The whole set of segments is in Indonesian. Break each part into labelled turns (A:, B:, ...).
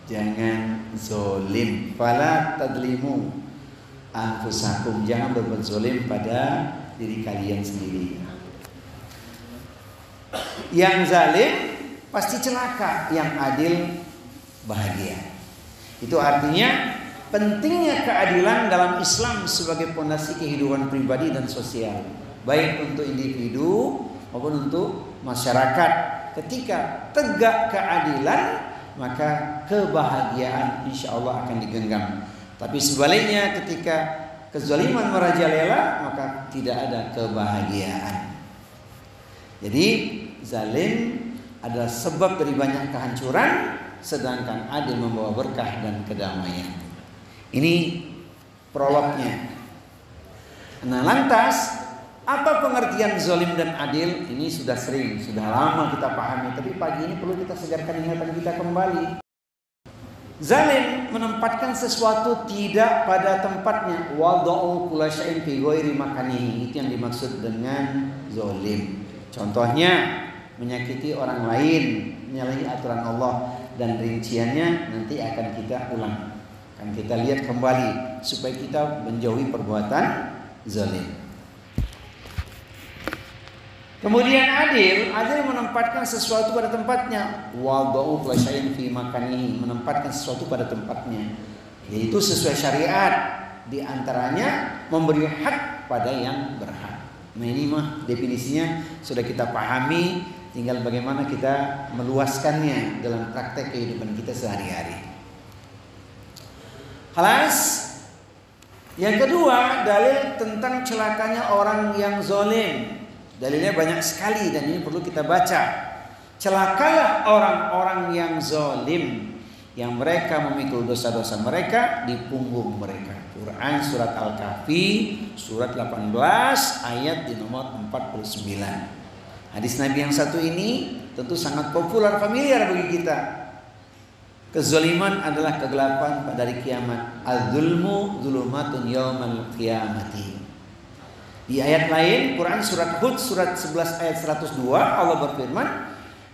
A: jangan zolim. Fala tadlimu anfusakum, jangan berbuat zolim pada diri kalian sendiri. Yang zalim pasti celaka, yang adil bahagia. Itu artinya pentingnya keadilan dalam Islam sebagai fondasi kehidupan pribadi dan sosial, baik untuk individu maupun untuk masyarakat. Ketika tegak keadilan, maka kebahagiaan insya Allah akan digenggam. Tapi sebaliknya, ketika kezaliman merajalela, maka tidak ada kebahagiaan. Jadi zalim adalah sebab dari banyak kehancuran, sedangkan adil membawa berkah dan kedamaian. Ini prolognya. Nah, lantas apa pengertian zalim dan adil? Ini sudah sering, sudah lama kita pahami, tapi pagi ini perlu kita segarkan ingatan kita kembali. Zalim menempatkan sesuatu tidak pada tempatnya. Wada'u kulla syai'in fi ghairi makanihi. Itu yang dimaksud dengan zalim. Contohnya menyakiti orang lain, menyalahi aturan Allah, dan rinciannya nanti akan kita ulang. Akan kita lihat kembali supaya kita menjauhi perbuatan zalim. Kemudian adil menempatkan sesuatu pada tempatnya. Wada'u kulla syai'in fi makanihi, menempatkan sesuatu pada tempatnya, yaitu sesuai syariat. Di antaranya memberi hak pada yang berhak. Nah, ini mah definisinya sudah kita pahami, tinggal bagaimana kita meluaskannya dalam praktek kehidupan kita sehari-hari. Halas. Yang kedua, dalil tentang celakanya orang yang zalim. Dalilnya banyak sekali dan ini perlu kita baca. Celakalah orang-orang yang zalim, yang mereka memikul dosa-dosa mereka di punggung mereka. Quran surat Al-Kahfi surat 18 ayat di nomor 49. Hadis Nabi yang satu ini tentu sangat populer, familiar bagi kita. Kezaliman adalah kegelapan pada hari kiamat. Az-zulmu zulumatun yaumal qiyamati. Di ayat lain Quran surat Hud surat 11 ayat 102 Allah berfirman,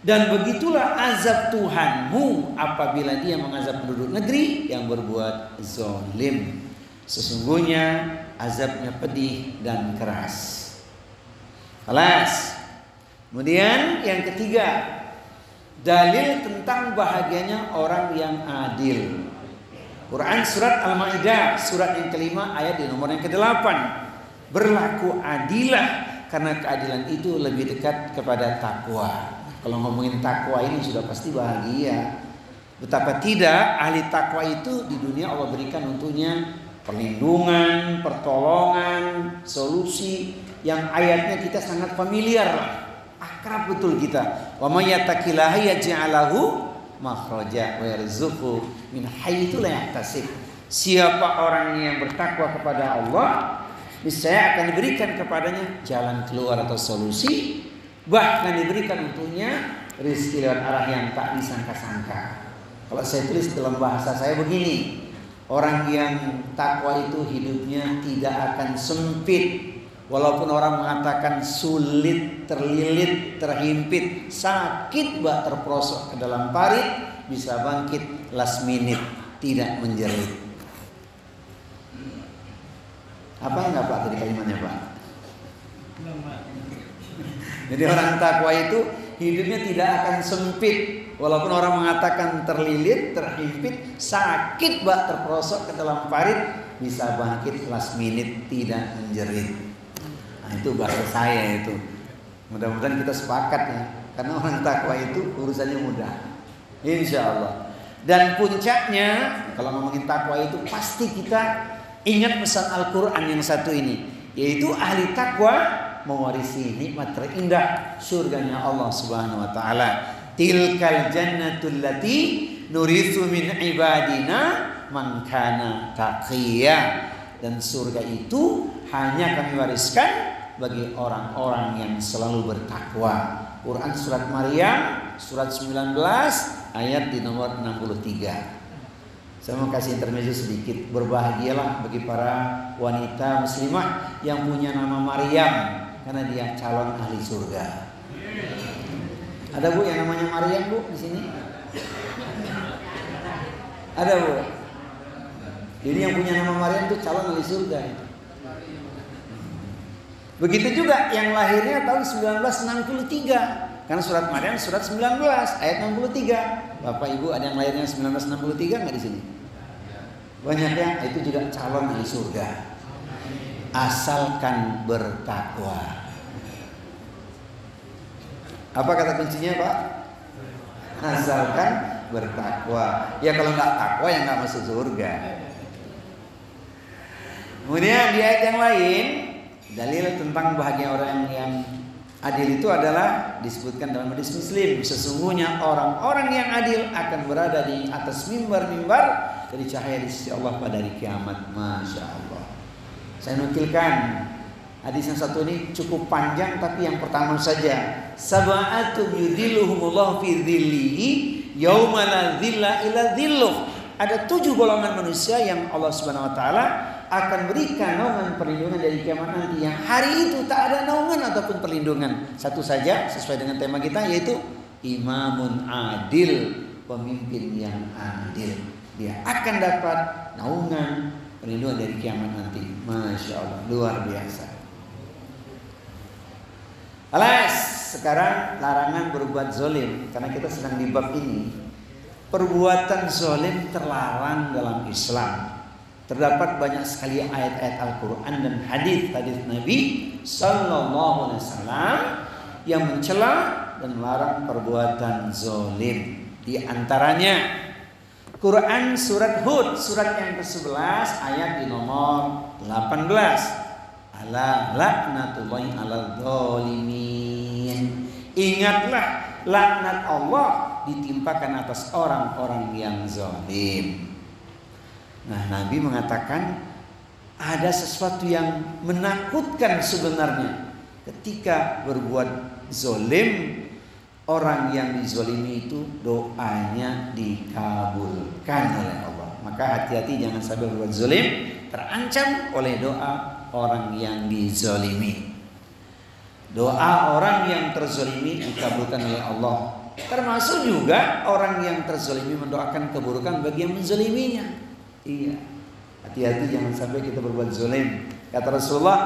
A: dan begitulah azab Tuhanmu apabila dia mengazab penduduk negeri yang berbuat zalim. Sesungguhnya azabnya pedih dan keras. Alas. Kemudian yang ketiga, dalil tentang bahagianya orang yang adil. Quran surat Al-Maidah surat yang kelima ayat di nomor yang ke-8. Berlaku adilah karena keadilan itu lebih dekat kepada takwa. Kalau ngomongin takwa ini sudah pasti bahagia. Betapa tidak ahli takwa itu di dunia Allah berikan untuknya perlindungan, pertolongan, solusi yang ayatnya kita sangat familiar, akrab betul kita. Wa may yattaqillaha yaj'al lahu makhraja wa yarzuqhu min haitsu la yahtasib. Siapa orang yang bertakwa kepada Allah, niscaya akan diberikan kepadanya jalan keluar atau solusi, bahkan diberikan untuknya rezeki lewat arah yang tak disangka-sangka. Kalau saya tulis dalam bahasa saya begini, orang yang takwa itu hidupnya tidak akan sempit. Walaupun orang mengatakan sulit, terlilit, terhimpit, sakit bak terperosok ke dalam parit, bisa bangkit last minute, tidak menjerit. Apa enggak Pak tadi kalimatnya Pak? Jadi orang takwa itu hidupnya tidak akan sempit. Walaupun orang mengatakan terlilit, terhimpit, sakit bak terperosok ke dalam parit, bisa bangkit last minute, tidak menjerit. Nah, itu bahasa saya itu. Mudah-mudahan kita sepakat ya, karena orang takwa itu urusannya mudah, insya Allah. Dan puncaknya kalau ngomongin takwa itu pasti kita ingat pesan Al-Quran yang satu ini, yaitu ahli takwa mewarisi nikmat terindah surganya Allah Subhanahu wa taala. Tilkal jannatul lati nuritsu min ibadina man kana taqiyya. Dan surga itu hanya kami wariskan bagi orang-orang yang selalu bertakwa. Quran surat Maryam surat 19 ayat di nomor 63. Saya mau kasih intermezzo sedikit. Berbahagialah bagi para wanita muslimah yang punya nama Maryam, karena dia calon ahli surga. Ada Bu yang namanya Maryam Bu di sini? Ada Bu? Jadi yang punya nama Maryam itu calon ahli surga. Begitu juga yang lahirnya tahun 1963. Karena surat Maryam surat 19 ayat 63. Bapak Ibu ada yang lahirnya 1963 nggak di sini? Banyaknya itu juga calon ahli surga. Asalkan bertakwa. Apa kata kuncinya Pak? Asalkan bertakwa. Ya kalau nggak takwa ya nggak masuk surga. Kemudian di ayat yang lain dalil tentang bahagia orang yang adil itu adalah disebutkan dalam hadis Muslim, sesungguhnya orang-orang yang adil akan berada di atas mimbar-mimbar dari cahaya di sisi Allah pada hari kiamat. Masya Allah. Saya nukilkan hadis yang satu ini cukup panjang, tapi yang pertama saja. Sab'atun yudhilluhumullahu fi dhillihi yauma la dhilla illa dhilluh. Ada 7 golongan manusia yang Allah Subhanahu wa taala akan berikan naungan perlindungan dari kiamat nanti, yang hari itu tak ada naungan ataupun perlindungan. Satu saja sesuai dengan tema kita, yaitu imamun adil, pemimpin yang adil. Dia akan dapat naungan perlindungan dari kiamat nanti. Masya Allah, luar biasa. Alas, sekarang larangan berbuat zolim, karena kita sedang di bab ini. Perbuatan zolim terlarang dalam Islam. Terdapat banyak sekali ayat-ayat Al-Quran dan hadis-hadis Nabi Sallallahu Alaihi Wasallam yang mencela dan melarang perbuatan zolim. Di antaranya Quran surat Hud surat yang ke-11 ayat di nomor 18. Ala laknatullahi alal zalimin. Ingatlah laknat Allah ditimpakan atas orang-orang yang zalim. Nah, Nabi mengatakan ada sesuatu yang menakutkan sebenarnya ketika berbuat zalim. Orang yang dizalimi itu doanya dikabulkan oleh Allah. Maka hati-hati jangan sampai berbuat zalim, terancam oleh doa orang yang dizalimi. Doa orang yang terzalimi dikabulkan oleh Allah. Termasuk juga orang yang terzalimi mendoakan keburukan bagi yang menzaliminya. Iya, hati-hati jangan sampai kita berbuat zalim. Kata Rasulullah,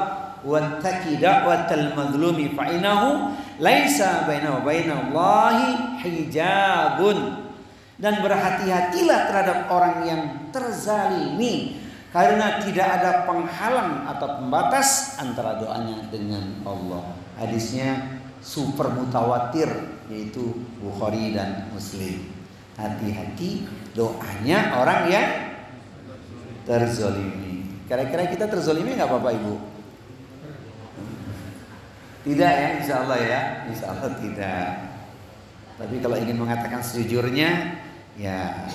A: wattaqi da'watal mazlumi fa innahu laisa bainahu wa bainallahi hijabun. Dan berhati-hatilah terhadap orang yang terzalimi, karena tidak ada penghalang atau pembatas antara doanya dengan Allah. Hadisnya super mutawatir, yaitu Bukhari dan Muslim. Hati-hati doanya orang yang terzalimi. Kira-kira kita terzalimi nggak Bapak Ibu? Tidak ya, insya Allah ya, insya Allah tidak. Tapi kalau ingin mengatakan sejujurnya, ya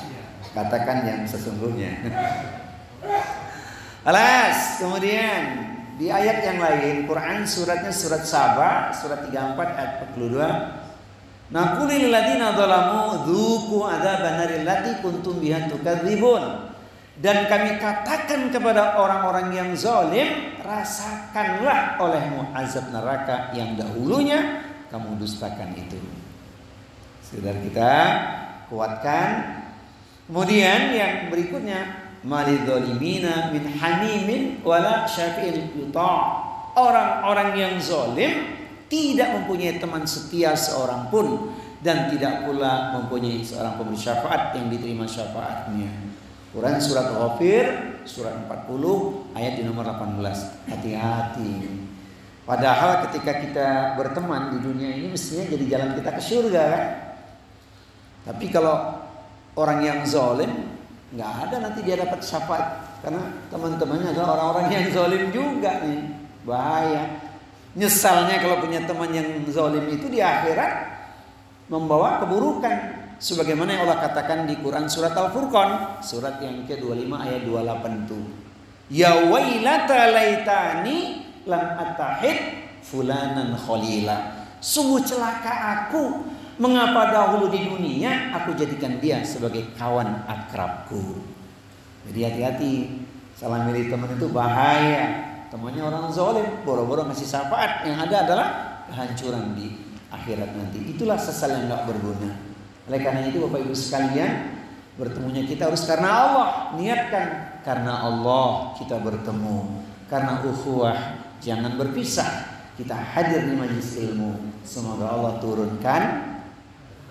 A: katakan yang sesungguhnya. Alas, kemudian di ayat yang lain, Quran suratnya surat Saba, surat 34 ayat 42. Naqulil ladzina dzalamu dzuqu adzaban naril lati kuntum biha tukadzibun. Dan kami katakan kepada orang-orang yang zalim, rasakanlah olehmu azab neraka yang dahulunya kamu dustakan itu. Saudara kita kuatkan. Kemudian yang berikutnya, malidzalimina min hamimin wala syafi'in yuta'. Orang-orang yang zalim tidak mempunyai teman setia seorang pun, dan tidak pula mempunyai seorang pemberi syafaat yang diterima syafaatnya. Quran surat Ghafir surat 40 ayat di nomor 18. Hati-hati. Padahal ketika kita berteman di dunia ini mestinya jadi jalan kita ke surga kan? Tapi kalau orang yang zalim, nggak ada nanti dia dapat syafaat, karena teman-temannya adalah orang-orang yang zalim juga nih. Bahaya. Nyesalnya kalau punya teman yang zalim itu di akhirat membawa keburukan. Sebagaimana yang Allah katakan di Quran surat Al-Furqan surat yang ke-25 ayat 28 itu. Ya wailata laitani lam attahid fulanan khalila. Sungguh celaka aku, mengapa dahulu di dunia aku jadikan dia sebagai kawan akrabku. Jadi hati-hati, salah milih teman itu bahaya. Temannya orang zalim, boro-boro ngasih syafaat, yang ada adalah kehancuran di akhirat nanti. Itulah sesal yang enggak berguna. Oleh karena itu Bapak Ibu sekalian, Bertemunya kita harus karena Allah. Niatkan karena Allah kita bertemu. Karena ukhuwah, jangan berpisah. Kita hadir di majelis ilmu. Semoga Allah turunkan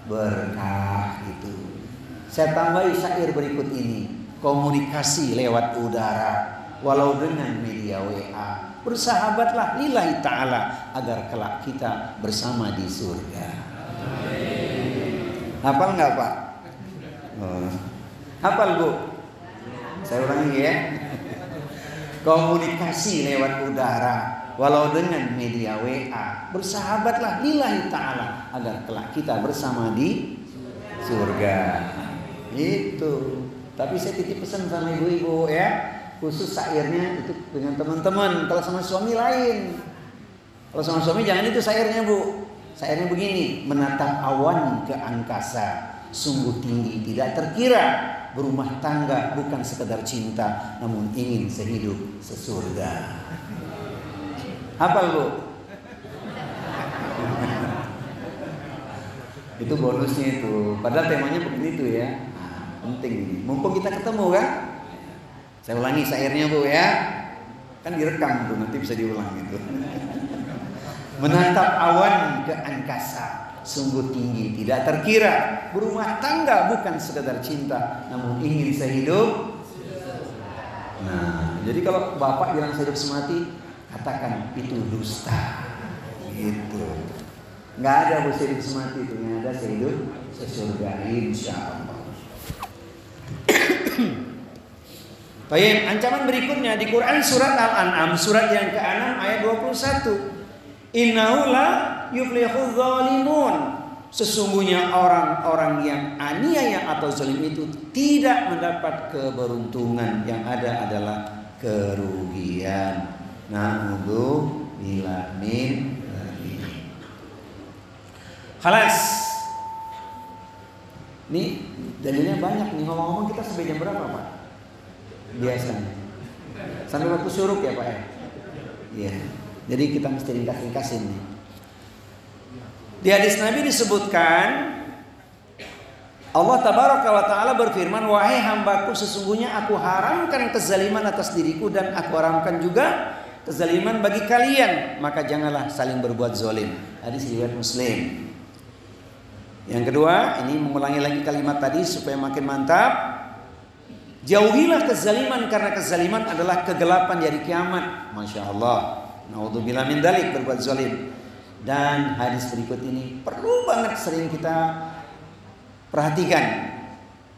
A: berkah itu. Saya tambahi syair berikut ini. Komunikasi lewat udara, walau dengan media WA. Bersahabatlah lillahi ta'ala agar kelak kita bersama di surga. Hafal nggak Pak? Hafal Bu? Saya ulangi ya. Komunikasi lewat udara, walau dengan media WA. Bersahabatlah lillahi ta'ala agar kelak kita bersama di surga. Itu. Tapi saya titip pesan sama ibu-ibu ya, khusus syairnya itu dengan teman-teman. Kalau sama suami lain. Kalau sama suami jangan itu syairnya Bu. Syairnya begini, menatap awan ke angkasa, sungguh tinggi tidak terkira, berumah tangga bukan sekedar cinta, namun ingin sehidup sesurga. Hafal Bu? Itu bonusnya itu. Padahal temanya begitu ya. Penting ini. Mumpung kita ketemu kan? Saya ulangi syairnya Bu ya. Kan direkam tuh, nanti bisa diulang itu. Menatap awan ke angkasa, sungguh tinggi tidak terkira, berumah tangga bukan sekedar cinta, namun ingin sehidup. Nah, jadi kalau bapak bilang sehidup semati, katakan itu dusta. Gitu. Nggak ada bu sehidup semati itu, yang ada sehidup sesurga insya Allah. Baik, ancaman berikutnya di Quran surat Al-An'am surat yang ke-6 ayat 21. Innahu la yuflihul zalimun. Sesungguhnya orang-orang yang aniaya atau zalim itu tidak mendapat keberuntungan, yang ada adalah kerugian. Na'udzubillah min dzalik. Khalas. Ini dalilnya banyak nih, ngomong-ngomong kita sampai jam berapa Pak? Biasanya sampai waktu syuruk ya Pak ya? Iya. Jadi kita mesti ringkas-ringkasin nih. Di hadis Nabi disebutkan Allah tabaraka wa ta'ala berfirman, wahai hambaku, sesungguhnya aku haramkan kezaliman atas diriku dan aku haramkan juga kezaliman bagi kalian, maka janganlah saling berbuat zalim. Hadis riwayat Muslim. Yang kedua, ini mengulangi lagi kalimat tadi supaya makin mantap. Jauhilah kezaliman karena kezaliman adalah kegelapan di hari kiamat. Masya Allah. Naudzubillah min dzalik, berbuat zalim. Dan hadis berikut ini perlu banget sering kita perhatikan.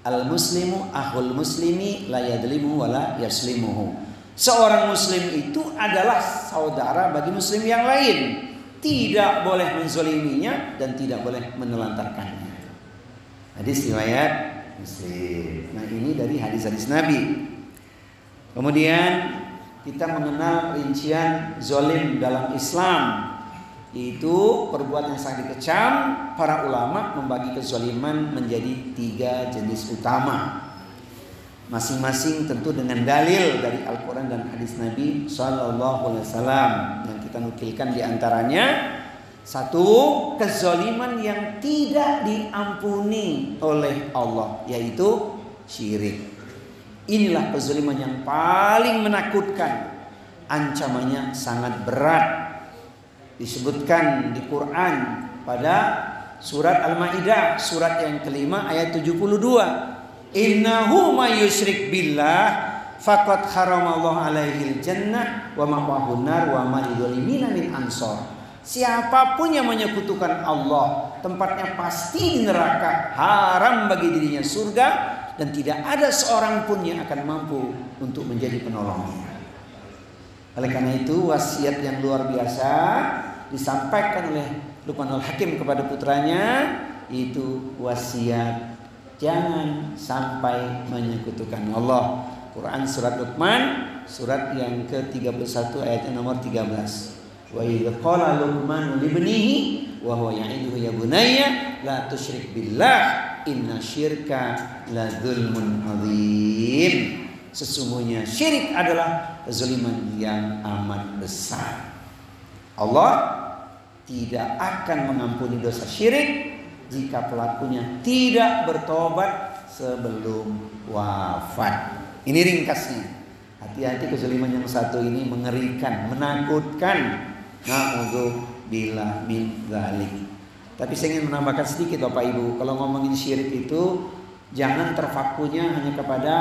A: Al muslimu akhul muslimi la yadlimu wa la yaslimuhu. Seorang muslim itu adalah saudara bagi muslim yang lain. Tidak boleh menzaliminya dan tidak boleh menelantarkannya. Hadis riwayat Muslim. Nah, ini dari hadis-hadis Nabi. Kemudian kita mengenal rincian zalim dalam Islam. Itu perbuatan yang sangat dikecam. Para ulama membagi kezaliman menjadi 3 jenis utama. Masing-masing tentu dengan dalil dari Al-Quran dan hadis Nabi Sallallahu Alaihi Wasallam. Yang kita nukilkan diantaranya, 1, kezaliman yang tidak diampuni oleh Allah, yaitu syirik. Inilah kezaliman yang paling menakutkan. Ancamannya sangat berat. Disebutkan di Quran pada surat Al-Maidah surat yang kelima ayat 72. Innahu may yusyrik billah faqad haramallahu alaihil jannah wa ma'wahun nar wa ma lidzalimina min ansor. Siapapun yang menyekutukan Allah, tempatnya pasti di neraka, haram bagi dirinya surga, dan tidak ada seorang pun yang akan mampu untuk menjadi penolongnya. Oleh karena itu, wasiat yang luar biasa disampaikan oleh Luqmanul Hakim kepada putranya, itu wasiat jangan sampai menyekutukan Allah. Quran surat Luqman surat yang ke-31 ayatnya nomor 13. Wa idza qala Luqman li ibnihi wa huwa ya'iduhu ya bunayya la tusyrik billah inna syirka la dzulmun adzim. Sesungguhnya syirik adalah kezaliman yang amat besar. Allah tidak akan mengampuni dosa syirik jika pelakunya tidak bertobat sebelum wafat. Ini ringkasnya. Hati-hati kezaliman yang satu ini mengerikan, menakutkan. Na'udzubillah min dzalik. Tapi saya ingin menambahkan sedikit Bapak Ibu, kalau ngomongin syirik itu jangan terpakunya hanya kepada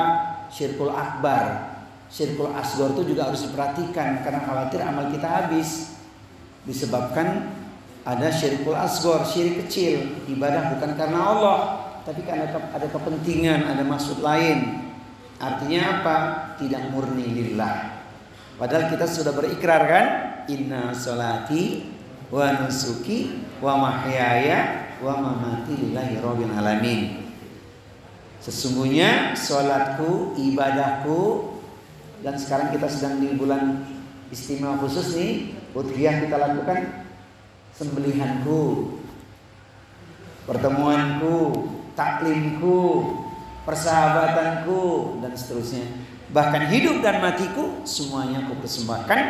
A: syirkul akbar. Syirkul asghar itu juga harus diperhatikan karena khawatir amal kita habis. Disebabkan ada syirkul asghar, syirik kecil, ibadah bukan karena Allah, tapi karena ada kepentingan, ada maksud lain. Artinya apa? Tidak murni lillah. Padahal kita sudah berikrar kan? Inna sholati wa nusuki wa mahyaya wa mamati lillahi rabbil alamin. Sesungguhnya sholatku, ibadahku, dan sekarang kita sedang di bulan istimewa khusus nih, udhiyah kita lakukan, sembelihanku, pertemuanku, taklimku, persahabatanku, dan seterusnya. Bahkan hidup dan matiku semuanya aku persembahkan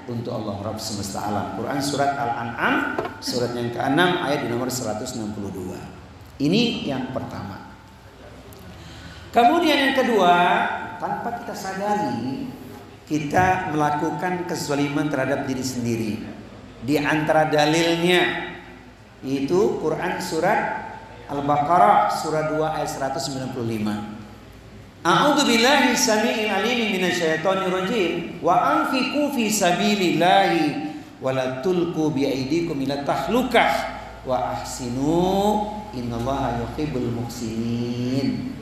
A: untuk Allah Rabb semesta alam. Quran surat Al-An'am surat yang ke-6 ayat nomor 162. Ini yang pertama. Kemudian yang kedua, tanpa kita sadari kita melakukan kezaliman terhadap diri sendiri. Di antara dalilnya yaitu Quran surat Al-Baqarah surat 2 ayat 195. A'udzu billahi samii'il 'aliim minasyaitonir rajim wa anfiqu fi sabilillahi wa la tulqu bi aydikum ila tahlukah wa ahsinu innallaha yuhibbul muhsinin.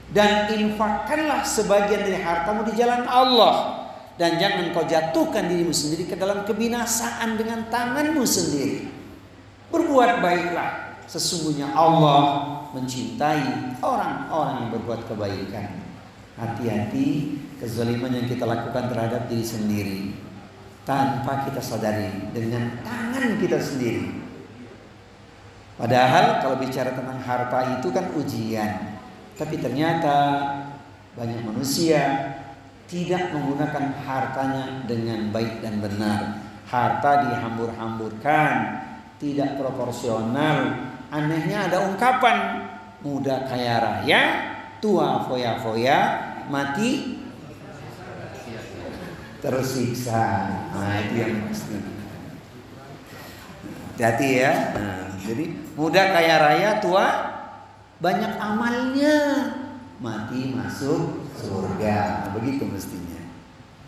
A: Dan infakkanlah sebagian dari hartamu di jalan Allah, dan jangan kau jatuhkan dirimu sendiri ke dalam kebinasaan dengan tanganmu sendiri. Berbuat baiklah, sesungguhnya Allah mencintai orang-orang yang berbuat kebaikan. Hati-hati kezaliman yang kita lakukan terhadap diri sendiri tanpa kita sadari dengan tangan kita sendiri. Padahal kalau bicara tentang harta itu kan ujian. Tapi ternyata banyak manusia tidak menggunakan hartanya dengan baik dan benar. Harta dihambur-hamburkan, tidak proporsional. Anehnya ada ungkapan muda kaya raya, tua foya-foya, mati tersiksa. Nah, itu yang pasti. Hati-hati ya. Nah, jadi muda kaya raya, tua banyak amalnya, mati masuk surga. Nah, begitu mestinya.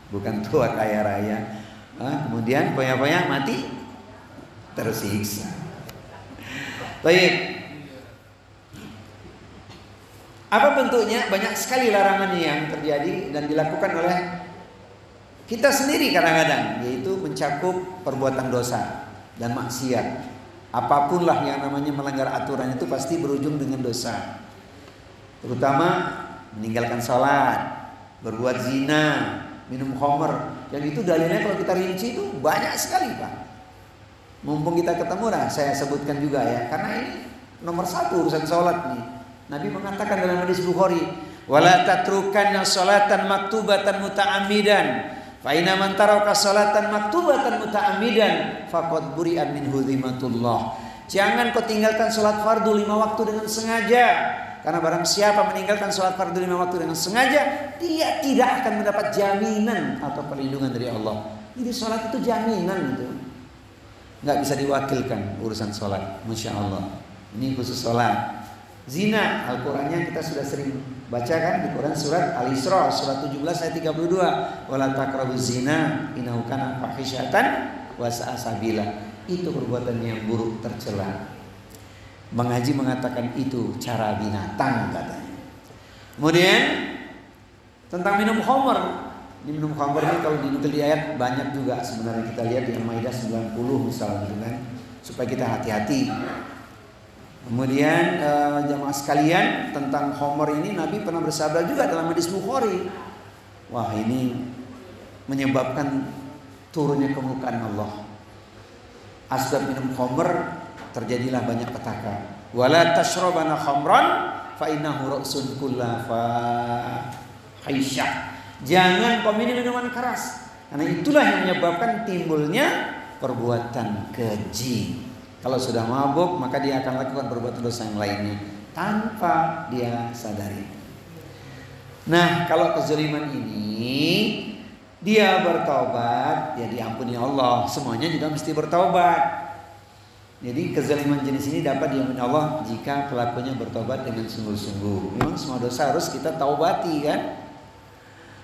A: Bukan tua kaya raya, kemudian foya-foya mati tersiksa. Baik. Apa bentuknya? Banyak sekali larangan yang terjadi dan dilakukan oleh kita sendiri kadang-kadang, yaitu mencakup perbuatan dosa dan maksiat. Apapun lah yang namanya melanggar aturan itu pasti berujung dengan dosa. Terutama meninggalkan sholat, berbuat zina, minum khamr. Yang itu dalilnya kalau kita rinci itu banyak sekali Pak. Mumpung kita ketemu lah, saya sebutkan juga ya, karena ini nomor satu urusan sholat nih. Nabi mengatakan dalam hadis Bukhari, wala tatrukanna sholatan maktubatan muta'ammidan, fa inna man taraka sholatan maktubatan muta'ammidan faqad buri'a min hudhimatullah. Jangan kau tinggalkan sholat fardu 5 waktu dengan sengaja, karena barang siapa meninggalkan sholat fardu 5 waktu dengan sengaja, dia tidak akan mendapat jaminan atau perlindungan dari Allah. Jadi sholat itu jaminan itu, nggak bisa diwakilkan urusan sholat. Masya Allah. Ini khusus sholat. Zina, Al-Qurannya kita sudah sering baca kan di Quran surat Al-Isra surat 17 ayat 32. Wala taqrabuz zina innahu kana fahisyatan wa sa'a sabila. Itu perbuatan yang buruk tercela. Bang Haji mengatakan itu cara binatang katanya. Kemudian tentang minum khamr. Di minum khamr ini kalau dinukil di ayat banyak juga sebenarnya, kita lihat di Al-Maidah 90 misalnya kan, supaya kita hati-hati. Kemudian jamaah sekalian, tentang khamr ini Nabi pernah bersabda juga dalam hadis Bukhari. Wah, ini menyebabkan turunnya kemurkaan Allah. Asbab minum khamr, terjadilah banyak petaka. Wala tashrabana khamran fa innahu ra'sun kulla fahisyah. Jangan kau minum minuman keras, karena itulah yang menyebabkan timbulnya perbuatan keji. Kalau sudah mabuk, maka dia akan lakukan perbuatan dosa yang lainnya. tanpa dia sadari. Nah, kalau kezaliman ini dia bertaubat, ya diampuni Allah. Semuanya juga mesti bertaubat. Jadi kezaliman jenis ini dapat diampuni Allah jika pelakunya bertobat dengan sungguh-sungguh. Memang semua dosa harus kita taubati kan?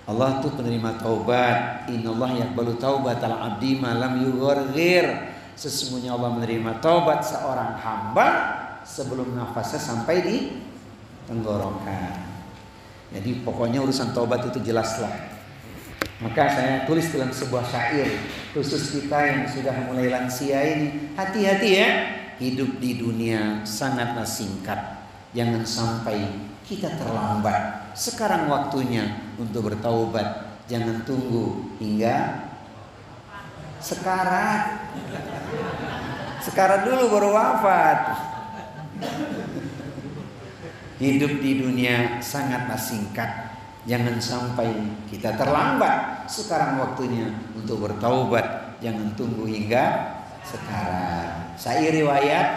A: Allah tuh penerima taubat. Innallaha yaqbalu taubatal abdi ma lam yugharghir. Sesungguhnya Allah menerima taubat seorang hamba sebelum nafasnya sampai di tenggorokan. Jadi pokoknya urusan taubat itu jelaslah. Maka saya tulis dalam sebuah syair khusus kita yang sudah mulai lansia ini. Hati-hati ya, hidup di dunia sangatlah singkat. Jangan sampai kita terlambat. Sekarang waktunya untuk bertaubat. Jangan tunggu hingga sekarat. Sekarat dulu baru wafat. Hidup di dunia sangatlah singkat. Jangan sampai kita terlambat. Sekarang waktunya untuk bertaubat. Jangan tunggu hingga sekarang. Syair riwayat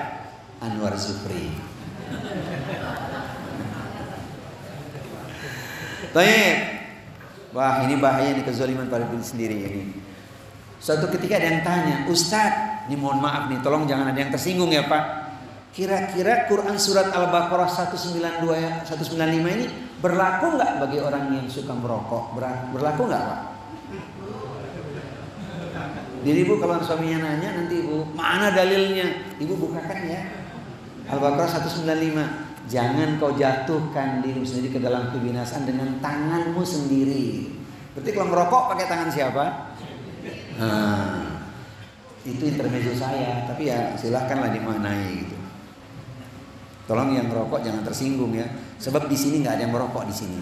A: Anwar Zufri. Baik. Wah, ini bahaya nih kezaliman pada diri sendiri ini. Suatu ketika ada yang tanya, Ustadz, ini mohon maaf nih, tolong jangan ada yang tersinggung ya Pak. Kira-kira Quran surat Al-Baqarah 195 ini berlaku nggak bagi orang yang suka merokok? Berlaku nggak Pak? Jadi Ibu kalau suaminya nanya nanti Ibu, mana dalilnya? Ibu bukakan ya. Al-Baqarah 195. Jangan kau jatuhkan dirimu sendiri ke dalam kebinasaan dengan tanganmu sendiri. Berarti kalau merokok pakai tangan siapa? Itu intermezzo saya, tapi ya silahkanlah dimaknai gitu. Tolong yang merokok jangan tersinggung ya, sebab di sini nggak ada yang merokok di sini.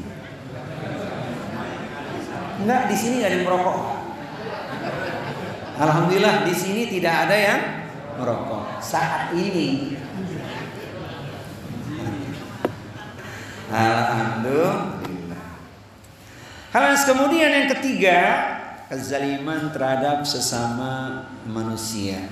A: Nggak, di sini nggak ada yang merokok. Alhamdulillah di sini tidak ada yang merokok saat ini. Alhamdulillah. Hal kemudian yang ketiga, kezaliman terhadap sesama manusia.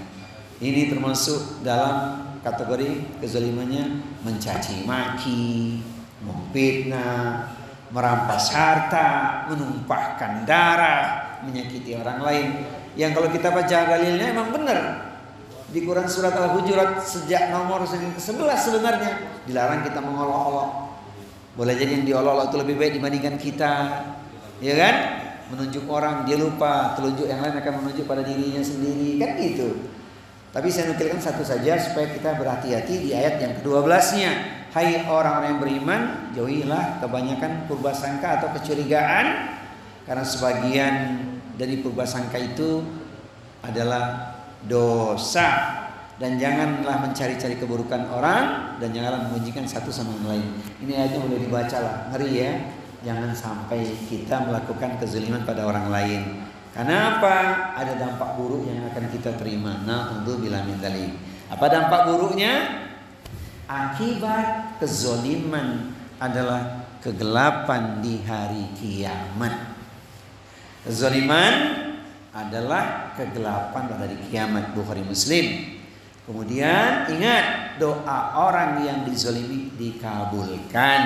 A: Ini termasuk dalam kategori kezalimannya mencaci maki, memfitnah, merampas harta, menumpahkan darah, menyakiti orang lain. Yang kalau kita baca dalilnya emang benar. Di Quran surat Al-Hujurat sejak nomor 11 sebenarnya dilarang kita mengolok-olok. Boleh jadi yang diolok-olok itu lebih baik dibandingkan kita, ya kan? Menunjuk orang dia lupa, telunjuk yang lain akan menunjuk pada dirinya sendiri, kan gitu. Tapi saya nukilkan satu saja supaya kita berhati-hati di ayat yang ke-12-nya. Hai orang-orang yang beriman, jauhilah kebanyakan purbasangka atau kecurigaan, karena sebagian dari purbasangka itu adalah dosa. Dan janganlah mencari-cari keburukan orang, dan janganlah membencikan satu sama yang lain. Ini ayatnya boleh dibaca lah, ngeri ya. Jangan sampai kita melakukan kezaliman pada orang lain. Karena apa? Ada dampak buruk yang akan kita terima. Na'udzubillah min dzalik. Apa dampak buruknya? Akibat kezaliman adalah kegelapan di hari kiamat. Kezaliman adalah kegelapan pada hari kiamat. Bukhari Muslim. Kemudian ingat, doa orang yang dizalimi dikabulkan.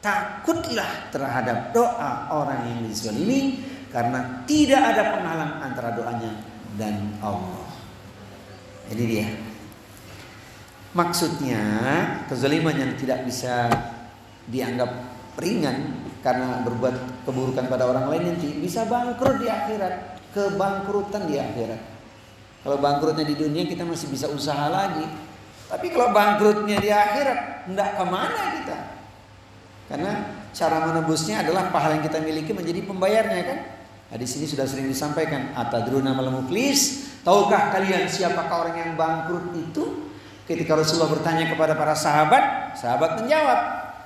A: Takutlah terhadap doa orang yang dizalimi, karena tidak ada penghalang antara doanya dan Allah. Jadi dia maksudnya kezaliman yang tidak bisa dianggap ringan karena berbuat keburukan pada orang lain, nanti bisa bangkrut di akhirat. Kebangkrutan di akhirat. Kalau bangkrutnya di dunia kita masih bisa usaha lagi. Tapi kalau bangkrutnya di akhirat, hendak kemana kita? Karena cara menebusnya adalah pahala yang kita miliki menjadi pembayarnya kan. Nah, di sini sudah sering disampaikan, atadruna mal muflis? Tahukah kalian siapakah orang yang bangkrut itu? Ketika Rasulullah bertanya kepada para sahabat, sahabat menjawab,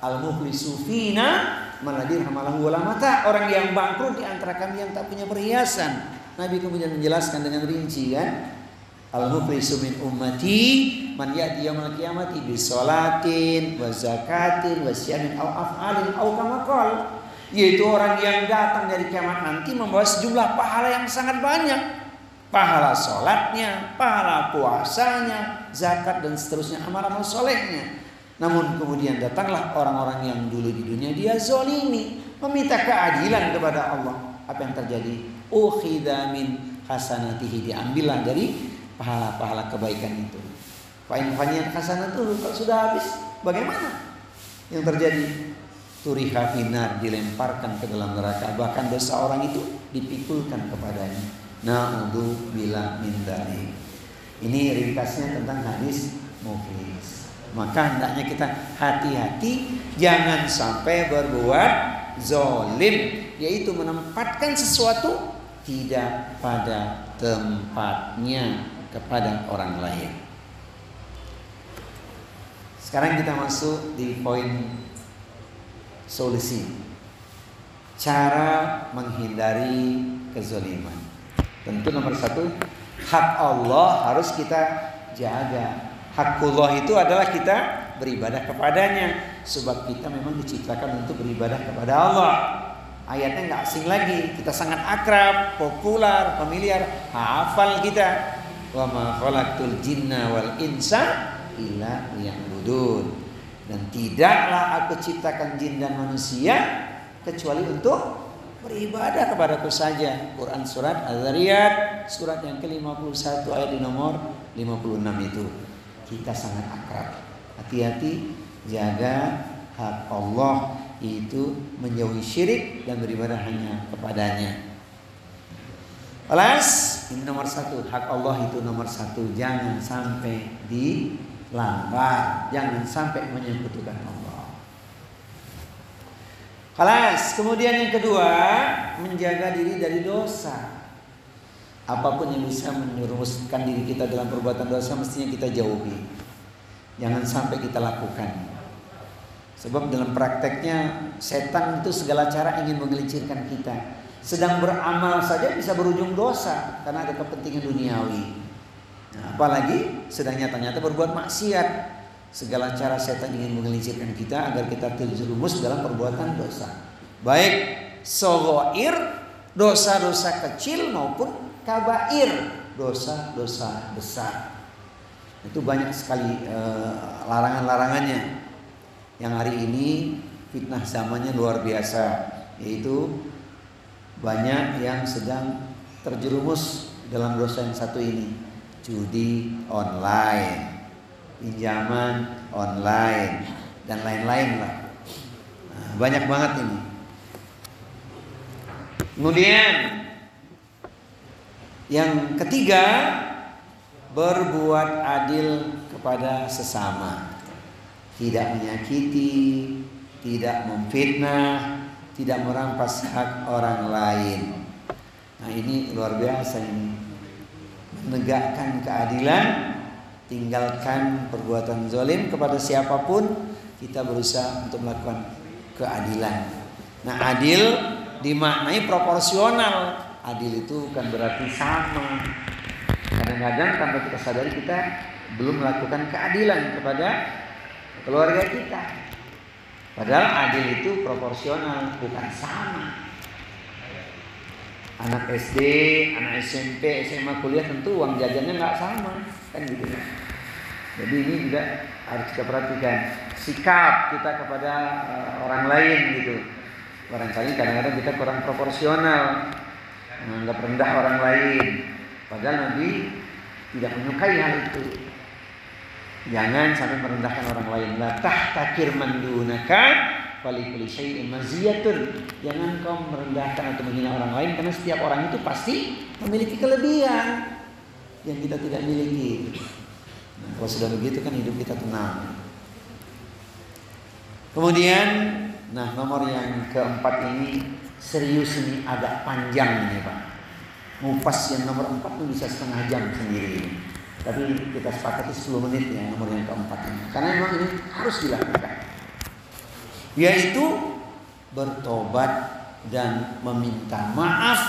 A: al-muflisu fina man la dirham lahu wala mata. Orang yang bangkrut di antara kami yang tak punya perhiasan. Nabi kemudian menjelaskan dengan rinci kan, al-muflisu min ummati man ya'ti yaumil qiyamati bi sholatin wa zakatin wa siyamin aw af'alin aw kama qala, yaitu orang yang datang dari kiamat nanti membawa sejumlah pahala yang sangat banyak. Pahala sholatnya, pahala puasanya, zakat dan seterusnya, amal-amal solehnya. Namun kemudian datanglah orang-orang yang dulu di dunia dia zolimi, meminta keadilan kepada Allah. Apa yang terjadi? Ukhidha min hasanatihi, diambillah dari pahala-pahala kebaikan itu. Fa in faniyat hasanatuhu, kalau sudah habis bagaimana? Yang terjadi? Turiha finar, dilemparkan ke dalam neraka. Bahkan dosa orang itu dipikulkan kepadanya. Na'udzubillah min dzalik. Ini ringkasnya tentang hadis muflis. Maka hendaknya kita hati-hati jangan sampai berbuat zalim, yaitu menempatkan sesuatu tidak pada tempatnya kepada orang lain. Sekarang kita masuk di poin solusi. Cara menghindari kezaliman. Tentu nomor satu, hak Allah harus kita jaga. Hakullah itu adalah kita beribadah kepadanya. Sebab kita memang diciptakan untuk beribadah kepada Allah. Ayatnya nggak asing lagi. Kita sangat akrab, populer, familiar, hafal kita. Wa ma khalaqtul jinna wal insa illa liya'budun. Dan tidaklah aku ciptakan jin dan manusia kecuali untuk beribadah kepadaku saja. Quran surat Az-Zariyat surat yang ke-51 ayat di nomor 56 itu. Kita sangat akrab. Hati-hati jaga hak Allah, itu menjauhi syirik dan beribadah hanya kepadanya. Alas, ini nomor satu, hak Allah itu nomor satu, jangan sampai dilanggar, jangan sampai menyekutukan Allah. Alas, kemudian yang kedua, menjaga diri dari dosa. Apapun yang bisa menyerumuskan diri kita dalam perbuatan dosa mestinya kita jauhi. Jangan sampai kita lakukan. Sebab dalam prakteknya setan itu segala cara ingin menggelincirkan kita. Sedang beramal saja bisa berujung dosa karena ada kepentingan duniawi. Nah, apalagi sedang nyata-nyata berbuat maksiat. Segala cara setan ingin menggelincirkan kita agar kita terjerumus dalam perbuatan dosa. Baik shaghair, dosa-dosa kecil maupun kabair, dosa-dosa besar. Itu banyak sekali larangan-larangannya. Yang hari ini fitnah zamannya luar biasa, yaitu banyak yang sedang terjerumus dalam dosa yang satu ini. Judi online, pinjaman online, dan lain-lain lah. Nah, banyak banget ini. Kemudian yang ketiga, berbuat adil kepada sesama. Tidak menyakiti, tidak memfitnah, tidak merampas hak orang lain. Nah, ini luar biasa ini. Menegakkan keadilan, tinggalkan perbuatan zalim kepada siapapun, kita berusaha untuk melakukan keadilan. Nah, adil dimaknai proporsional. Adil itu bukan berarti sama. Kadang-kadang tanpa kita sadari kita belum melakukan keadilan kepada keluarga kita. Padahal adil itu proporsional, bukan sama. Anak SD, anak SMP, SMA, kuliah tentu uang jajannya nggak sama, kan gitu ya. Jadi ini juga harus kita perhatikan sikap kita kepada orang lain gitu. Barangkali kadang-kadang kita kurang proporsional, menganggap rendah orang lain. Padahal Nabi tidak menyukai hal itu. Jangan sampai merendahkan orang lain. La tahtakir man dunaka walikulli syai'in maziyatun. Jangan kau merendahkan atau menghina orang lain, karena setiap orang itu pasti memiliki kelebihan yang kita tidak miliki. Nah, kalau sudah begitu kan hidup kita tenang. Kemudian, nah nomor yang keempat ini serius, ini agak panjang ini Pak. Ngupas yang nomor 4 itu bisa setengah jam sendiri. Tapi kita sepakati 10 menit ya nomor yang keempat ini. Karena memang ini harus dilakukan. Yaitu bertobat dan meminta maaf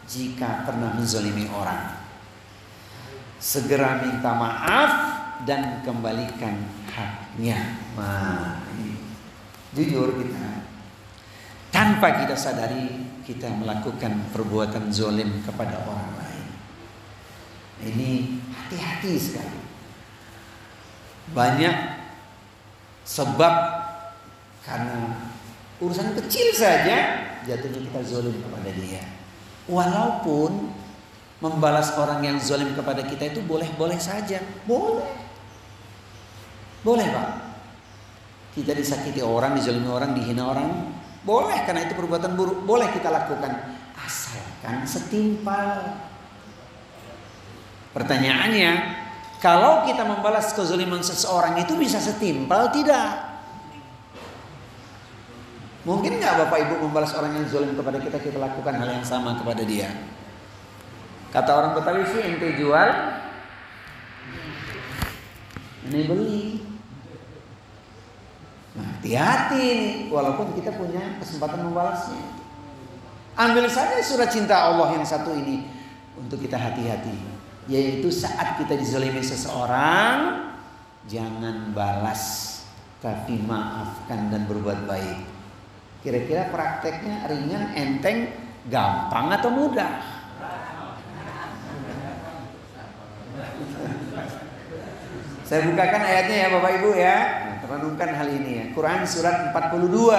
A: jika pernah menzalimi orang. Segera minta maaf dan kembalikan haknya. Nah, ini jujur kita. Tanpa kita sadari kita melakukan perbuatan zalim kepada orang lain. Ini hati-hati sekali. Banyak Sebab karena urusan kecil saja jatuhnya kita zalim kepada dia. Walaupun membalas orang yang zalim kepada kita itu boleh-boleh saja. Boleh Pak. Kita disakiti orang, dizalimi orang, dihina orang, boleh, karena itu perbuatan buruk, boleh kita lakukan, asalkan setimpal. Pertanyaannya, kalau kita membalas kezaliman seseorang itu bisa setimpal tidak? Mungkin nggak Bapak Ibu membalas orang yang zalim kepada kita, kita lakukan hal yang sama kepada dia? Kata orang Betawi sih, ente jual, ini beli. Nah, hati-hati nih, walaupun kita punya kesempatan membalasnya. Ambil saja surat cinta Allah yang satu ini untuk kita hati-hati, yaitu saat kita dizalimi seseorang, jangan balas, tapi maafkan dan berbuat baik. Kira-kira prakteknya ringan, enteng, gampang atau mudah? Saya bukakan ayatnya ya Bapak Ibu ya. Renungkan hal ini ya. Quran surat 42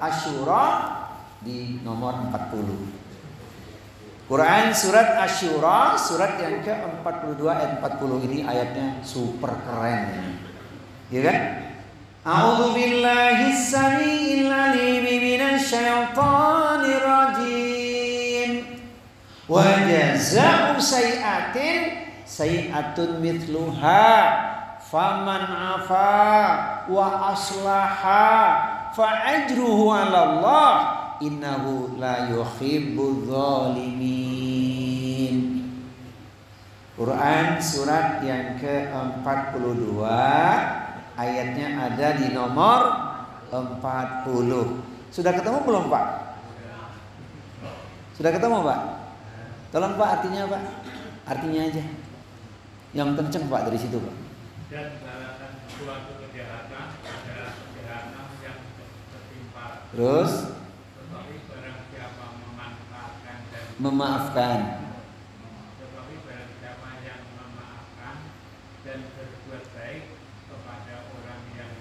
A: Asyura di nomor 40. Quran surat Asyura surat yang ke-42 ayat 40 ini ayatnya super keren. Ya kan? A'udzu billahi samii'il 'aliim minasy syaithaanir rajiim. Wa jazaa'u sayi'atun mithluha faman 'afa wa aslaha fa ajruhu 'ala Allah innahu la yuhibbudz zalimin. Quran surat yang ke-42 ayatnya ada di nomor 40. Sudah ketemu belum Pak? Sudah ketemu Pak? Tolong Pak artinya Pak. Artinya aja. Yang kenceng Pak dari situ Pak.
B: Dan balasan suatu kejahatan adalah kejahatan yang setimpal.
A: Terus?
B: Tetapi barang siapa memanfaatkan dan
A: memaafkan.
B: Tetapi barang siapa yang memaafkan dan berbuat baik kepada orang yang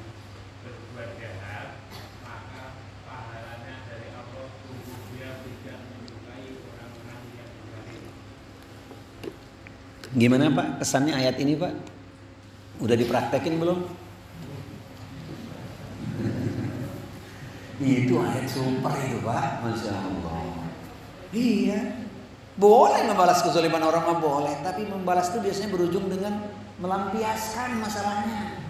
B: berbuat jahat, maka pahalanya dari Allah, sungguh Dia tidak menyukai orang-orang yang zalim.
A: Gimana Pak kesannya ayat ini Pak? Udah dipraktekin belum? Itu ayat super itu Pak, Masya Allah. Iya, boleh membalas kezaliman orang mah boleh, tapi membalas itu biasanya berujung dengan melampiaskan masalahnya.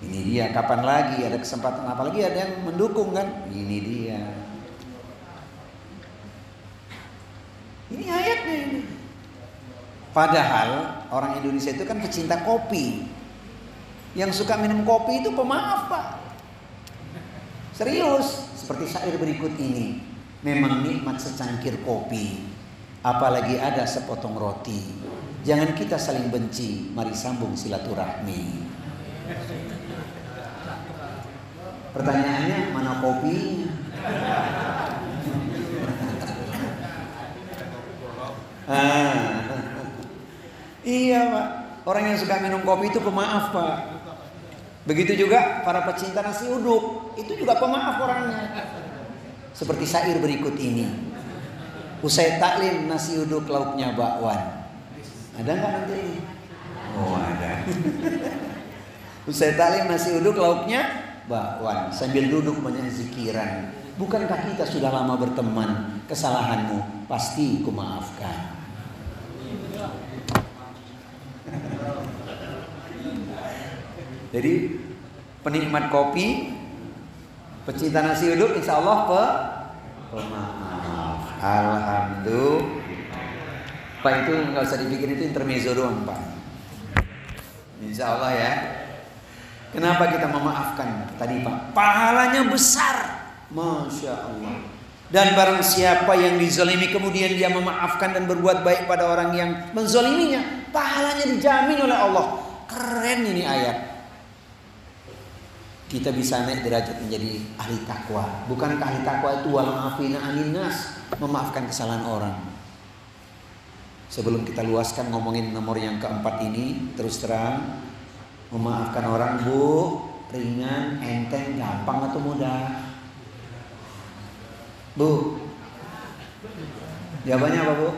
A: Ini dia, kapan lagi ada kesempatan, apalagi ada yang mendukung kan? Ini dia. Ini ayatnya ini. Padahal orang Indonesia itu kan pecinta kopi. Yang suka minum kopi itu pemaaf Pak. Serius, seperti syair berikut ini. Memang nikmat secangkir kopi, apalagi ada sepotong roti. Jangan kita saling benci, mari sambung silaturahmi. Pertanyaannya, mana kopinya? Iya Pak, orang yang suka minum kopi itu pemaaf Pak. Begitu juga para pecinta nasi uduk, itu juga pemaaf orangnya. Seperti syair berikut ini. Usai taklim nasi uduk lauknya bakwan. Ada nggak nanti ini? Oh ada. Usai taklim nasi uduk lauknya bakwan. Sambil duduk banyak zikiran. Bukankah kita sudah lama berteman? Kesalahanmu pasti kumaafkan. Jadi penikmat kopi, pecinta nasi uduk, insya Allah pemaaf. Alhamdulillah. Pak itu nggak usah dibikin, itu intermezzo doang Pak. Insya Allah ya. Kenapa kita memaafkan tadi Pak? Pahalanya besar, Masya Allah. Dan barang siapa yang dizalimi kemudian dia memaafkan dan berbuat baik pada orang yang menzaliminya, pahalanya dijamin oleh Allah. Keren ini ayat. Kita bisa naik derajat menjadi ahli takwa. Bukankah ahli takwa itu wal afina anin nas, memaafkan kesalahan orang. Sebelum kita luaskan ngomongin nomor yang keempat ini, terus terang memaafkan orang Bu, ringan, enteng, gampang atau mudah? Bu, jawabannya apa Bu?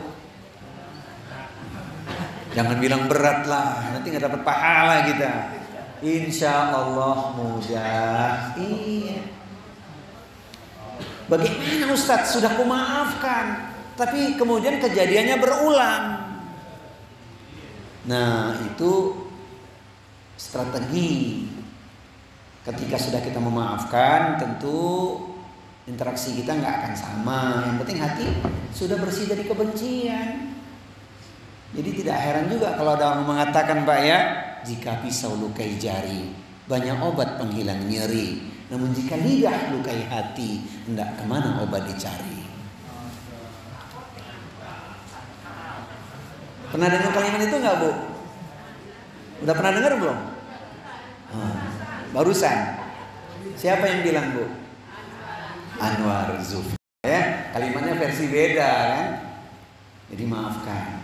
A: Jangan bilang berat lah, nanti nggak dapat pahala kita. Insya Allah mudah. Iya. Bagaimana Ustadz, sudah kumaafkan, tapi kemudian kejadiannya berulang. Nah, itu strategi. Ketika sudah kita memaafkan, tentu interaksi kita nggak akan sama. Yang penting hati sudah bersih dari kebencian. Jadi tidak heran juga kalau ada orang mengatakan, Pak ya, jika pisau lukai jari, banyak obat penghilang nyeri. Namun jika lidah lukai hati, hendak kemana obat dicari? Pernah dengar kalimat itu nggak Bu? Udah pernah dengar belum? Barusan. Siapa yang bilang Bu? Anwar Zuf. Ya, kalimatnya versi beda kan? Jadi maafkan.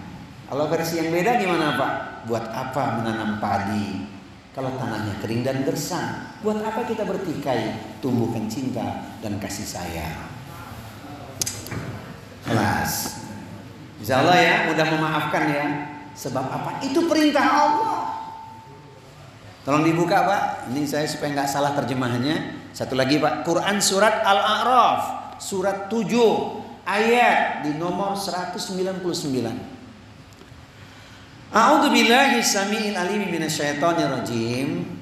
A: Kalau versi yang beda gimana Pak? Buat apa menanam padi kalau tanahnya kering dan gersang? Buat apa kita bertikai tumbuhkan cinta dan kasih sayang? Kelas. Insya Allah ya, mudah memaafkan ya. Sebab apa? Itu perintah Allah. Tolong dibuka Pak. Ini saya supaya nggak salah terjemahannya. Satu lagi Pak. Quran surat Al-A'raf surat 7 ayat di nomor 199. A'udzu billahi samiil alim minasyaitonir rajim.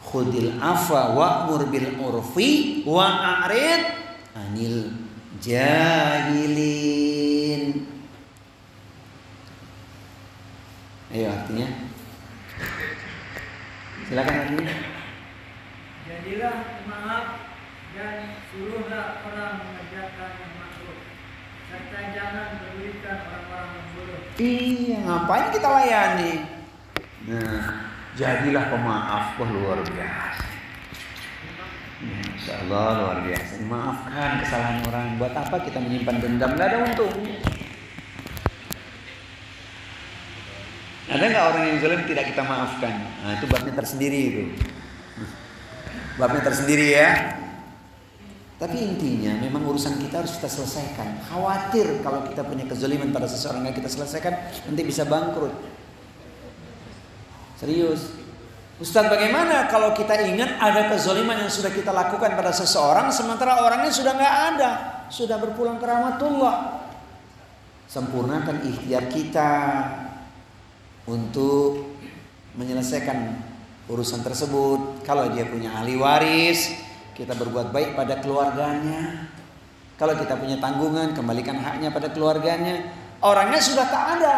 A: Khudil afwa wa'mur bil urfi wa'rid anil jahilin. Ayo artinya. Silakan artinya.
C: Jadilah pemaaf dan suruhlah orang mengerjakan yang makruh, serta jangan pedulikan orang-orang yang bodoh.
A: Iya, ngapain kita layani? Nah, jadilah pemaaf. Wah, luar biasa. Insya Allah luar biasa. Maafkan kesalahan orang. Buat apa kita menyimpan dendam? Gak ada untungnya. Ada nggak orang yang zalim tidak kita maafkan? Nah, itu babnya tersendiri itu. Babnya tersendiri ya. Tapi intinya memang urusan kita harus kita selesaikan. Khawatir kalau kita punya kezaliman pada seseorang yang kita selesaikan, nanti bisa bangkrut. Serius. Ustaz, bagaimana kalau kita ingat ada kezaliman yang sudah kita lakukan pada seseorang, sementara orangnya sudah nggak ada, sudah berpulang ke rahmatullah? Sempurnakan ikhtiar kita untuk menyelesaikan urusan tersebut. Kalau dia punya ahli waris, kita berbuat baik pada keluarganya. Kalau kita punya tanggungan, kembalikan haknya pada keluarganya. Orangnya sudah tak ada,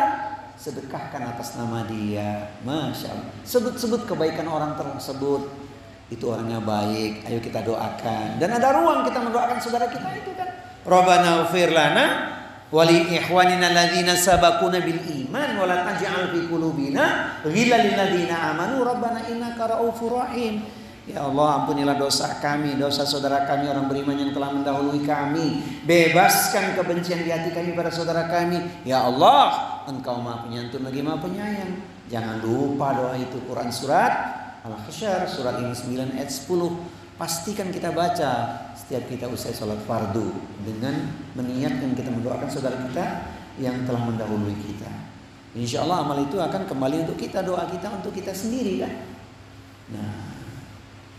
A: sedekahkan atas nama dia. Masya Allah. Sebut-sebut kebaikan orang tersebut. Itu orangnya baik, ayo kita doakan. Dan ada ruang kita mendoakan saudara kita itu kan. Rabbana ighfir lana wali ikhwanina alladzina sabaquna bil iman wa la taj'al fi qulubina ghillan lil ladzina amanu rabbana innaka ra'ufur rahim. Ya Allah, ampunilah dosa kami, dosa saudara kami orang beriman yang telah mendahului kami. Bebaskan kebencian di hati kami pada saudara kami. Ya Allah, Engkau Maha Penyantun lagi Maha Penyayang. Jangan lupa doa itu. Quran surat Al-Hasyr surat 9 ayat 10. Pastikan kita baca setiap kita usai sholat fardu dengan meniatkan kita mendoakan saudara kita yang telah mendahului kita. Insya Allah amal itu akan kembali untuk kita, doa kita untuk kita sendiri kan. Nah,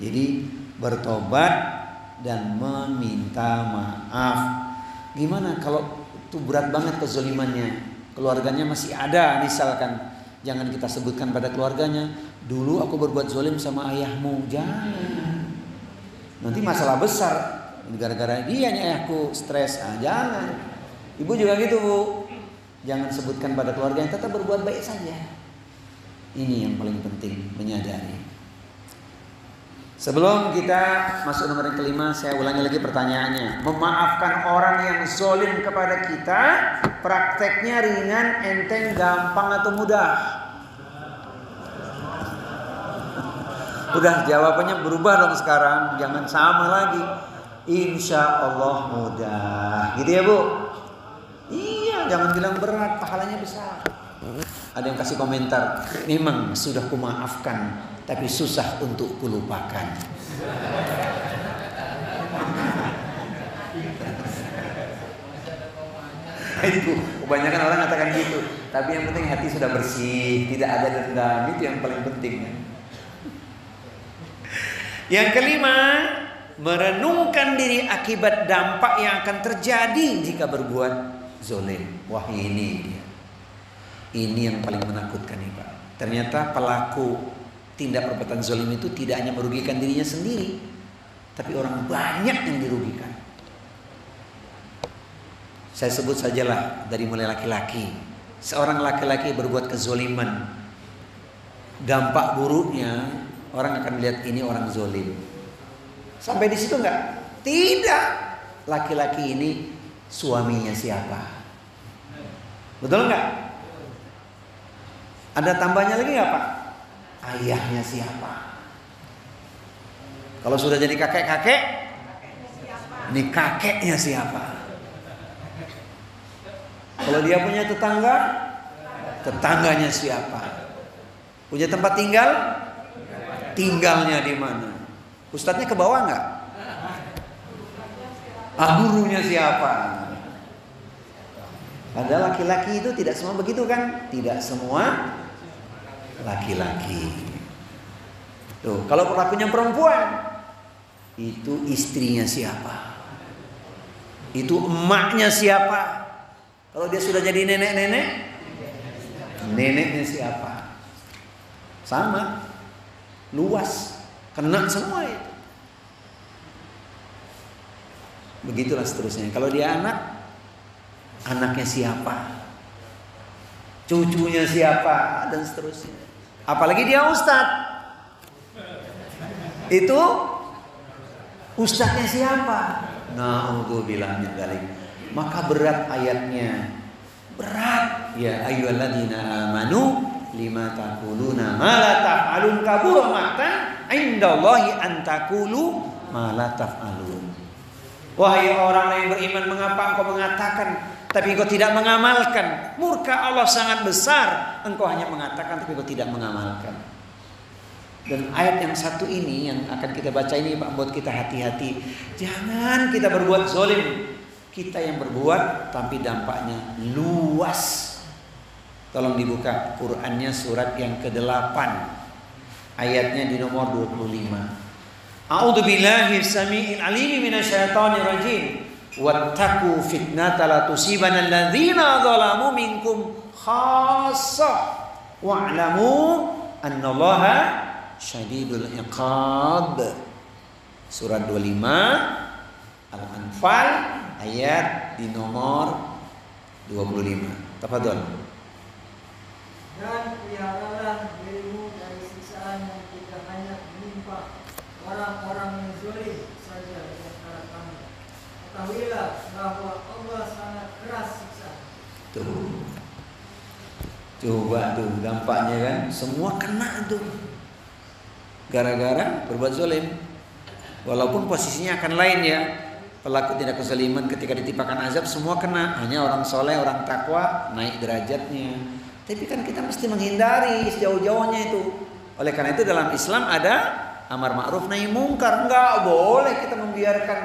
A: jadi bertobat dan meminta maaf. Gimana kalau itu berat banget kezalimannya, keluarganya masih ada misalkan, jangan kita sebutkan pada keluarganya, dulu aku berbuat zalim sama ayahmu. Jangan. Nanti masalah besar gara-gara dia ayahku stres. Jangan. Ibu juga gitu Bu. Jangan sebutkan pada keluarganya, tetap berbuat baik saja. Ini yang paling penting, menyadari. Sebelum kita masuk nomor yang kelima, saya ulangi lagi pertanyaannya. Memaafkan orang yang zalim kepada kita, prakteknya ringan, enteng, gampang atau mudah? Udah, jawabannya berubah dong sekarang. Jangan sama lagi. Insya Allah mudah. Gitu ya Bu? Iya, jangan bilang berat, pahalanya besar. Ada yang kasih komentar, memang sudah kumaafkan, tapi susah untuk kulupakan. Itu kebanyakan orang katakan gitu. Tapi yang penting hati sudah bersih, tidak ada dendam, itu yang paling penting. Yang kelima, merenungkan diri akibat dampak yang akan terjadi jika berbuat zolim. Wah, ini dia. Ini yang paling menakutkan nih Pak. Ternyata pelaku tindak perbuatan zolim itu tidak hanya merugikan dirinya sendiri, tapi orang banyak yang dirugikan. Saya sebut sajalah dari mulai laki-laki. Seorang laki-laki berbuat kezoliman, dampak buruknya orang akan melihat ini orang zolim. Sampai di situ enggak? Tidak. Laki-laki ini suaminya siapa? Betul enggak? Ada tambahnya lagi enggak Pak? Ayahnya siapa? Kalau sudah jadi kakek-kakek, ini kakeknya siapa? Kalau dia punya tetangga, tetangganya siapa? Punya tempat tinggal, tinggalnya di mana? Ustadznya ke bawah nggak? Gurunya siapa? Padahal laki-laki itu tidak semua begitu kan? Tidak semua laki-laki. Tuh, kalau pelakunya perempuan, itu istrinya siapa? Itu emaknya siapa? Kalau dia sudah jadi nenek-nenek, neneknya siapa? Sama, luas, kena semua itu. Begitulah seterusnya. Kalau dia anak, anaknya siapa? Cucunya siapa? Dan seterusnya. Apalagi dia ustadz, itu ustadznya siapa? Na'udzubillah min dzalik. Maka berat ayatnya, berat. Ya ayyuhalladzina amanu lima taquluna ma la taf'alun kabura maqtan 'indallahi an taqulu ma la taf'alun. Wahai orang yang beriman, mengapa engkau mengatakan tapi engkau tidak mengamalkan? Murka Allah sangat besar. Engkau hanya mengatakan tapi engkau tidak mengamalkan. Dan ayat yang satu ini yang akan kita baca ini Pak, buat kita hati-hati. Jangan kita berbuat zalim. Kita yang berbuat tapi dampaknya luas. Tolong dibuka Qur'annya surat yang ke-8. Ayatnya di nomor 25. A'udzubillahi samii'il 'aliim minasyaitonir rajim. Wattaqu fitnata la tusibanna alladzina zalamu minkum khassah wa'lamu annallaha syadidul iqab. Surat 25 Al-Anfal ayat di nomor 25. Tafadhol.
C: Dan peliharalah dirimu dari siksaan yang tidak hanya menimpa orang-orang yang zalim saja di antara kamu. Ketahuilah bahwa Allah sangat keras siksa.
A: Tuh. Coba tuh dampaknya kan, semua kena tuh. Gara-gara berbuat zalim. Walaupun posisinya akan lain ya. Pelaku tindak kezaliman ketika ditimpakan azab semua kena, hanya orang soleh, orang takwa naik derajatnya. Tapi kan kita mesti menghindari sejauh-jauhnya itu. Oleh karena itu dalam Islam ada amar ma'ruf nahi mungkar. Enggak boleh kita membiarkan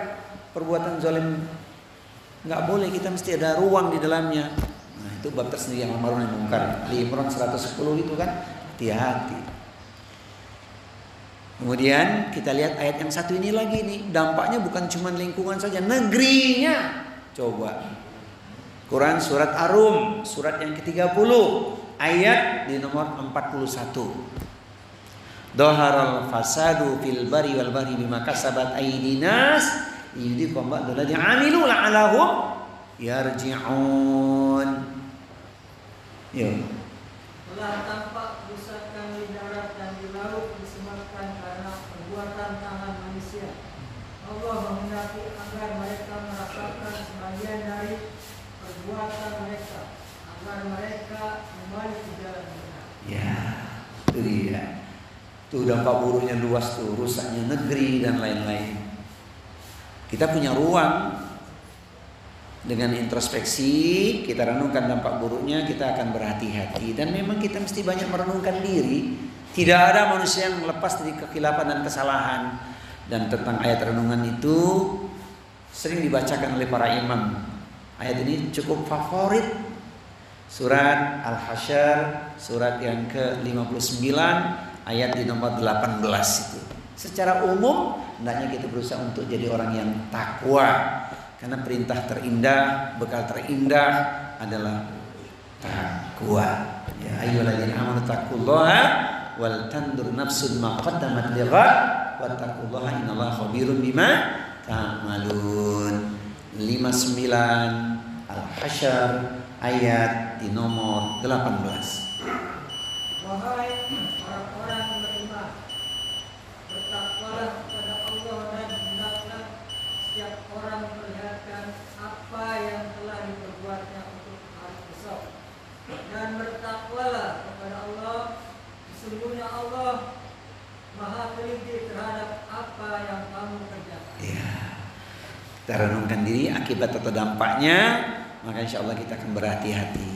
A: perbuatan zalim. Enggak boleh, kita mesti ada ruang di dalamnya. Nah, itu bab tersendiri yang amar ma'ruf nahi mungkar. Ali Imran 110 itu kan, hati-hati. Kemudian kita lihat ayat yang satu ini lagi nih. Dampaknya bukan cuma lingkungan saja, negerinya. Coba. Quran surat Ar-Rum, surat yang ke-30, ayat di nomor 41. Dhaharal fasadu fil bari wal bahri bima kasabat aydinas yudhikum ba'dal ladzi 'amilu la'allahum yarji'un. Ya.
C: Telah tampak kerusakan di darat dan di laut disebabkan karena perbuatan tangan manusia. Allah menghendaki agar mereka merasakan sebagian dari perbuatan mereka, agar mereka kembali ke jalan benar.
A: Ya, itu dia. Tuh dampak buruknya luas tuh, rusaknya negeri dan lain-lain. Kita punya ruang. Dengan introspeksi, kita renungkan dampak buruknya, kita akan berhati-hati. Dan memang kita mesti banyak merenungkan diri. Tidak ada manusia yang lepas dari kekhilafan dan kesalahan. Dan tentang ayat renungan itu sering dibacakan oleh para imam. Ayat ini cukup favorit. Surat Al-Hasyr, surat yang ke-59, ayat di nomor 18 itu. Secara umum hendaknya kita berusaha untuk jadi orang yang takwa. Karena perintah terindah, bekal terindah adalah takwa. Ya ayyuhalladzina amanu taqullaha wal tandur nafsun ma qaddamat lighad wattaqullaha innallaha khabirum bima ta'malun. 59 Al-Hasyr ayat di nomor 18.
C: Wahai orang-orang beriman, bertakwalah kepada Allah dan hendaklah setiap orang memperlihatkan apa yang telah diperbuatnya untuk hari esok. Dan bertakwalah kepada Allah, sesungguhnya Allah Maha teliti terhadap apa yang kamu kerjakan.
A: Ya. Kita renungkan diri akibat atau dampaknya, maka insya Allah kita akan berhati-hati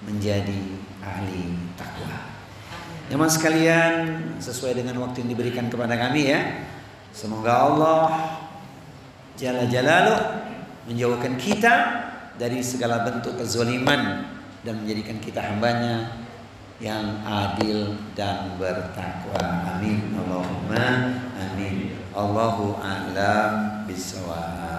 A: menjadi ahli takwa. Teman sekalian, sesuai dengan waktu yang diberikan kepada kami ya, semoga Allah Jalla Jalaluh menjauhkan kita dari segala bentuk kezaliman dan menjadikan kita hambanya yang adil dan bertakwa. Amin. Allahumma amin. Allahu a'lam bishawab.